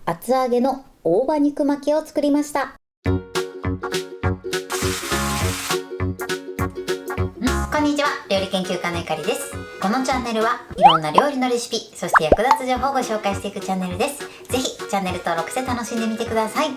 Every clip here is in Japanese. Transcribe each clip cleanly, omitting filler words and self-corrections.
厚揚げの大葉肉巻きを作りました。こんにちは、料理研究家のゆかりです。このチャンネルはいろんな料理のレシピ、そして役立つ情報をご紹介していくチャンネルです。ぜひチャンネル登録して楽しんでみてください。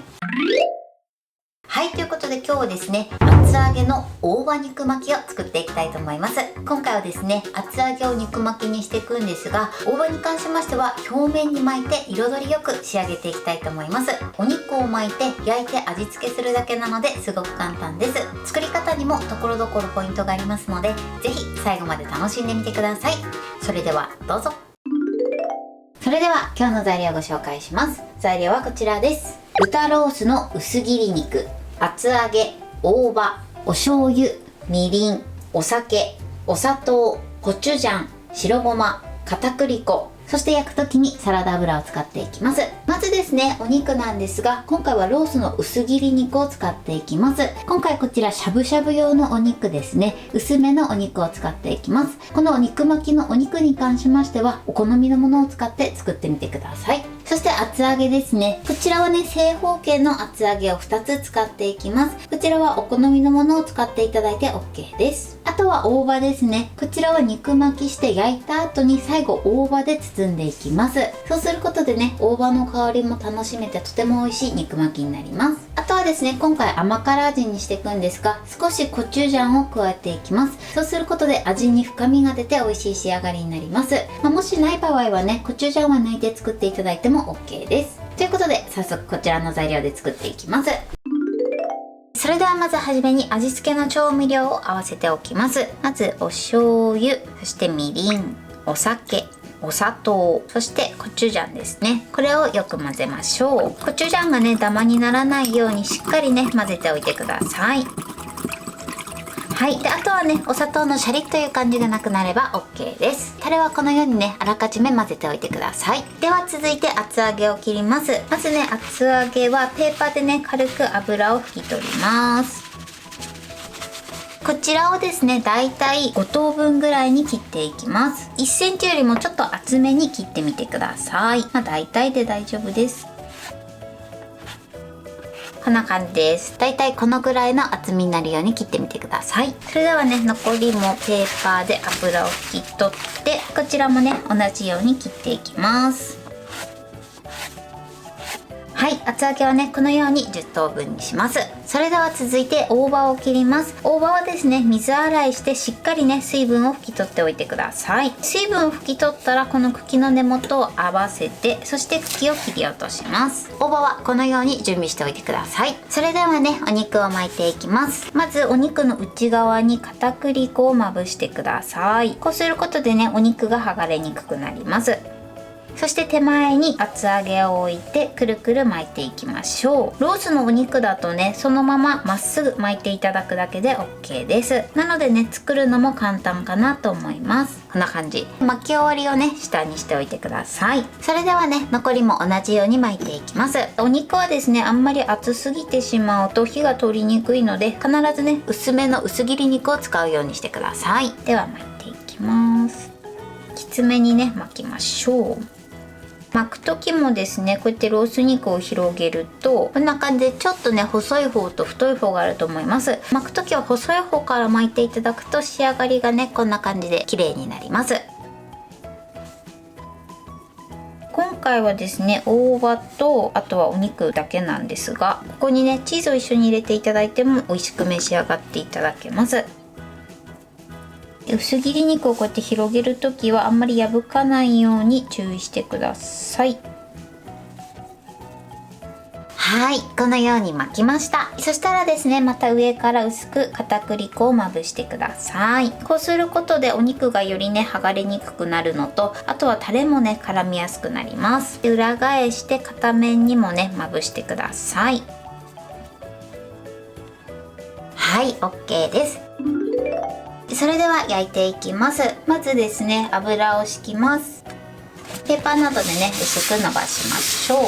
はい、ということで今日はですね、厚揚げの大葉肉巻きを作っていきたいと思います。今回はですね、厚揚げを肉巻きにしていくんですが、大葉に関しましては表面に巻いて彩りよく仕上げていきたいと思います。お肉を巻いて焼いて味付けするだけなのですごく簡単です。作り方にもところどころポイントがありますので、ぜひ最後まで楽しんでみてください。それではどうぞ。それでは今日の材料をご紹介します。材料はこちらです。豚ロースの薄切り肉、厚揚げ、大葉、お醤油、みりん、お酒、お砂糖、コチュジャン、白ごま、片栗粉、そして焼く時にサラダ油を使っていきます。まずですね、お肉なんですが、今回はロースの薄切り肉を使っていきます。今回こちらしゃぶしゃぶ用のお肉ですね。薄めのお肉を使っていきます。この肉巻きのお肉に関しましては、お好みのものを使って作ってみてください。そして厚揚げですね。こちらはね、正方形の厚揚げを2つ使っていきます。こちらはお好みのものを使っていただいて OK です。あとは大葉ですね。こちらは肉巻きして焼いた後に最後大葉で包んでいきます。そうすることでね、大葉の香りも楽しめてとても美味しい肉巻きになります。あとはですね、今回甘辛味にしていくんですが、少しコチュジャンを加えていきます。そうすることで味に深みが出て美味しい仕上がりになります。もしない場合はね、コチュジャンは抜いて作っていただいても OK です。ということで早速こちらの材料で作っていきます。それではまずはじめに味付けの調味料を合わせておきます。まずお醤油、そしてみりん、お酒、お砂糖、そしてコチュジャンですね。これをよく混ぜましょう。コチュジャンがね、ダマにならないようにしっかりね、混ぜておいてください。はい、であとはね、お砂糖のシャリッという感じがなくなれば OK です。タレはこのようにね、あらかじめ混ぜておいてください。では続いて厚揚げを切ります。まずね、厚揚げはペーパーでね、軽く油を拭き取ります。こちらをですね、だいたい5等分ぐらいに切っていきます。1センチよりもちょっと厚めに切ってみてください。だいたいで大丈夫です。こんな感じです。だいたいこのぐらいの厚みになるように切ってみてください。それではね、残りもペーパーで油を拭き取って、こちらもね、同じように切っていきます。はい、厚揚げはね、このように10等分にします。それでは続いて大葉を切ります。大葉はですね、水洗いしてしっかりね、水分を拭き取っておいてください。水分を拭き取ったら、この茎の根元を合わせて、そして茎を切り落とします。大葉はこのように準備しておいてください。それではね、お肉を巻いていきます。まずお肉の内側に片栗粉をまぶしてください。こうすることでね、お肉が剥がれにくくなります。そして手前に厚揚げを置いてくるくる巻いていきましょう。ロースのお肉だとね、そのまままっすぐ巻いていただくだけで OK です。なのでね、作るのも簡単かなと思います。こんな感じ。巻き終わりをね、下にしておいてください。それではね、残りも同じように巻いていきます。お肉はですね、あんまり厚すぎてしまうと火が通りにくいので、必ずね、薄めの薄切り肉を使うようにしてください。では巻いていきます。きつめにね、巻きましょう。巻く時もですね、こうやってロース肉を広げると、こんな感じでちょっとね、細い方と太い方があると思います。巻く時は細い方から巻いていただくと仕上がりがね、こんな感じで綺麗になります。今回はですね、大葉とあとはお肉だけなんですが、ここにね、チーズを一緒に入れていただいても美味しく召し上がっていただけます。薄切り肉をこうやって広げるときはあんまり破かないように注意してください。はい、このように巻きました。そしたらですね、また上から薄く片栗粉をまぶしてください。こうすることでお肉がよりね、剥がれにくくなるのと、あとはタレもね、絡みやすくなります。裏返して片面にもね、まぶしてください。はい、 OK です。それでは焼いていきます。まずですね、油を敷きます。ペーパーなどでね、薄く伸ばしましょう。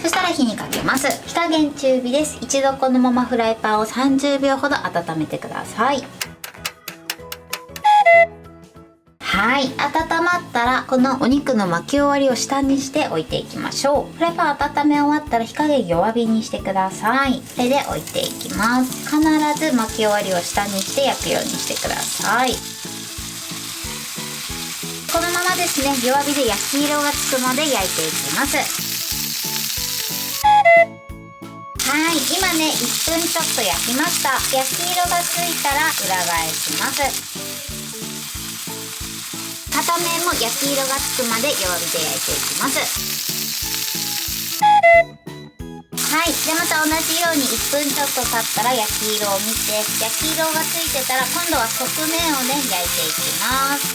そしたら火にかけます。火加減中火です。一度このままフライパンを30秒ほど温めてください。はい、温まったらこのお肉の巻き終わりを下にして置いていきましょう。フライパン温め終わったら火加減弱火にしてください。これで置いていきます。必ず巻き終わりを下にして焼くようにしてください。このままですね、弱火で焼き色がつくまで焼いていきます。はい、今ね1分ちょっと焼きました。焼き色がついたら裏返します。片面も焼き色がつくまで弱火で焼いていきます。はい、でまた同じように1分ちょっと経ったら焼き色を見て、焼き色がついてたら今度は側面をね焼いていきます。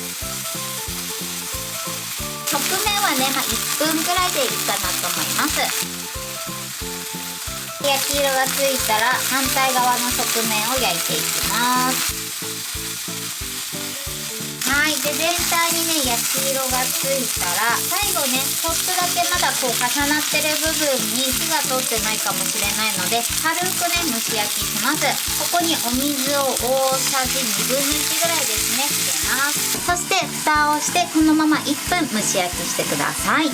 側面はね、1分くらいでいいかなと思います。焼き色がついたら反対側の側面を焼いていきます。はい、で全体にね焼き色がついたら最後ねちょっとだけまだこう重なってる部分に火が通ってないかもしれないので軽くね蒸し焼きします。ここにお水を大さじ1/2ぐらいですね入れます。そして蓋をしてこのまま1分蒸し焼きしてください。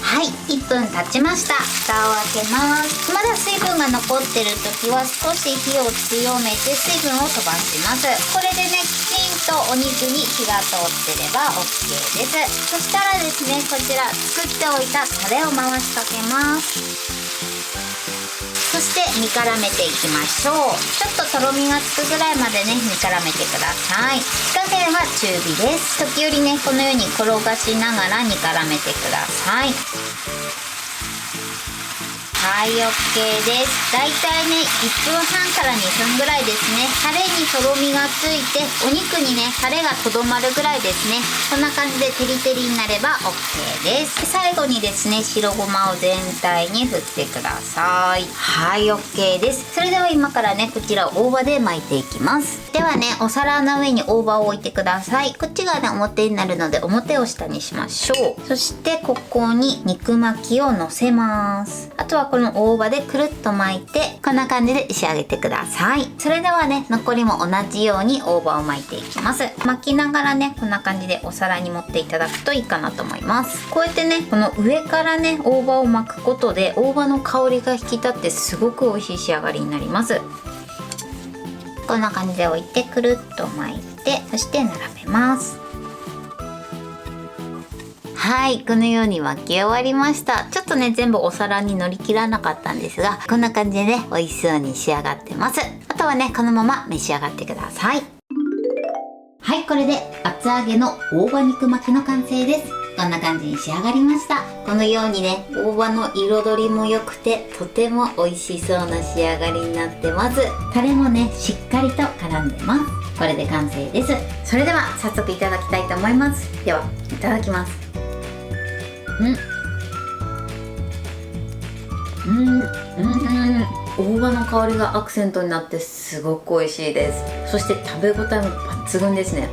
はい、1分経ちました。蓋を開けます。まだ水分が残ってる時は少し火を強めて水分を飛ばします。これでねきちんとお肉に火が通ってれば OK です。そしたらですね、こちら作っておいたタレを回しかけます。そして煮絡めていきましょう。ちょっととろみがつくぐらいまでね煮絡めてください。火加減は中火です。時折ねこのように転がしながら煮絡めてください。はい、OK です。だいたいね1分半から2分ぐらいですね。タレにとろみがついてお肉にねタレがとどまるぐらいですね。こんな感じでテリテリになれば OK です。最後にですね白ごまを全体に振ってください。はい、 OK です。それでは今からねこちら大葉で巻いていきます。ではねお皿の上に大葉を置いてください。こっちがね表になるので表を下にしましょう。そしてここに肉巻きをのせます。あとはこの大葉でくるっと巻いてこんな感じで仕上げてください。それではね残りも同じように大葉を巻いていきます。巻きながらねこんな感じでお皿に盛っていただくといいかなと思います。こうやってねこの上からね大葉を巻くことで大葉の香りが引き立ってすごく美味しい仕上がりになります。こんな感じで置いてくるっと巻いてそして並べます。はい、このように巻き終わりました。ちょっとね全部お皿に乗り切らなかったんですがこんな感じでね美味しそうに仕上がってます。あとはねこのまま召し上がってください。はい、これで厚揚げの大葉肉巻きの完成です。こんな感じに仕上がりました。このようにね大葉の彩りも良くてとても美味しそうな仕上がりになってます。タレもねしっかりと絡んでます。これで完成です。それでは早速いただきたいと思います。ではいただきます。大葉の香りがアクセントになってすごく美味しいです。そして食べ応えも抜群ですね。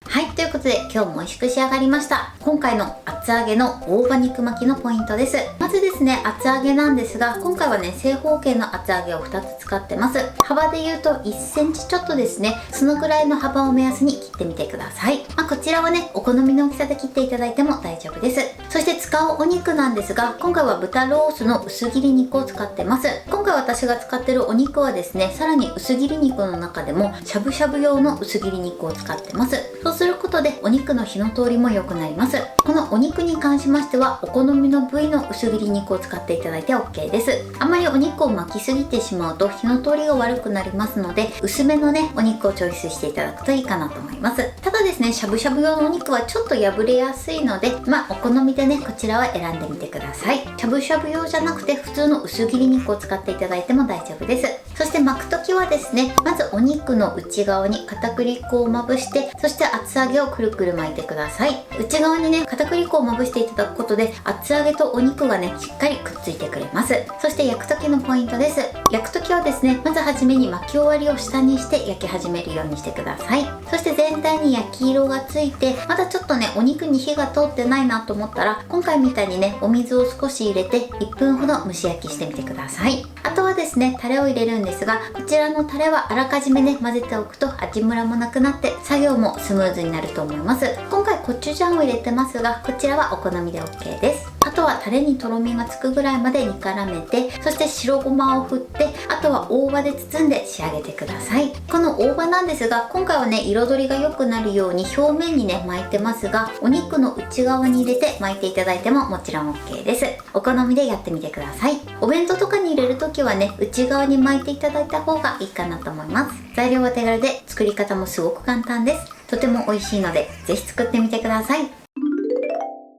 はい、ということで今日も美味しく仕上がりました。今回の厚揚げの大葉肉巻きのポイントです。まずですね厚揚げなんですが今回はね正方形の厚揚げを2つ使ってます。幅で言うと1センチちょっとですね。そのぐらいの幅を目安に切ってみてください。こちらはねお好みの大きさで切っていただいても大丈夫です。そして使うお肉なんですが今回は豚ロースの薄切り肉を使ってます。今回私が使ってるお肉はですねさらに薄切り肉の中でもしゃぶしゃぶ用の薄切り肉を使ってます。そうすることでお肉の火の通りも良くなります。このお肉に関しましてはお好みの部位の薄切り肉を使っていただいて OK です。あまりお肉を巻きすぎてしまうと火の通りが悪くなりますので薄めのねお肉をチョイスしていただくといいかなと思います。ただですねしゃぶしゃぶ用のお肉はちょっと破れやすいのでお好みでねこちらは選んでみてください。しゃぶしゃぶ用じゃなくて普通の薄切り肉を使っていただいても大丈夫です。そして巻くときはですねまずお肉の内側に片栗粉をまぶしてそして厚揚げをくるくる巻いてください。内側にね片栗粉をまぶしていただくことで厚揚げとお肉がねしっかりくっついてくれます。そして焼く時のポイントです。焼く時はですねまずはじめに巻き終わりを下にして焼き始めるようにしてください。そして全体に焼き色がついてまだちょっとねお肉に火が通ってないなと思ったら今回みたいにねお水を少し入れて1分ほど蒸し焼きしてみてください。あとはですね、タレを入れるんですが、こちらのタレはあらかじめね混ぜておくと味ムラもなくなって作業もスムーズになると思います。今回コチュジャンを入れてますが、こちらはお好みで OK です。あとはタレにとろみがつくぐらいまで煮絡めて、そして白ごまを振って、あとは大葉で包んで仕上げてください。この大葉なんですが、今回はね彩りが良くなるように表面にね巻いてますが、お肉の内側に入れて巻いていただいてももちろん OK です。お好みでやってみてください。お弁当とかに入れる時はね、内側に巻いていただいた方がいいかなと思います。材料は手軽で作り方もすごく簡単です。とても美味しいのでぜひ作ってみてください。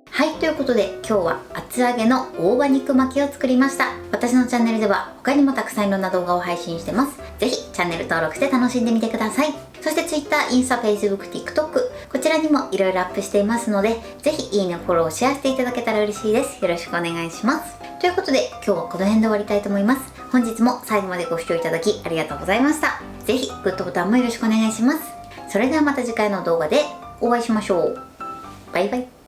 はい、ということで今日は厚揚げの大葉肉巻きを作りました。私のチャンネルでは他にもたくさんいろんな動画を配信してます。ぜひチャンネル登録して楽しんでみてください。そして Twitter、インスタ、Facebook、TikTok、こちらにもいろいろアップしていますので、ぜひいいね、フォロー、シェアしていただけたら嬉しいです。よろしくお願いします。ということで今日はこの辺で終わりたいと思います。本日も最後までご視聴いただきありがとうございました。ぜひグッドボタンもよろしくお願いします。それではまた次回の動画でお会いしましょう。バイバイ。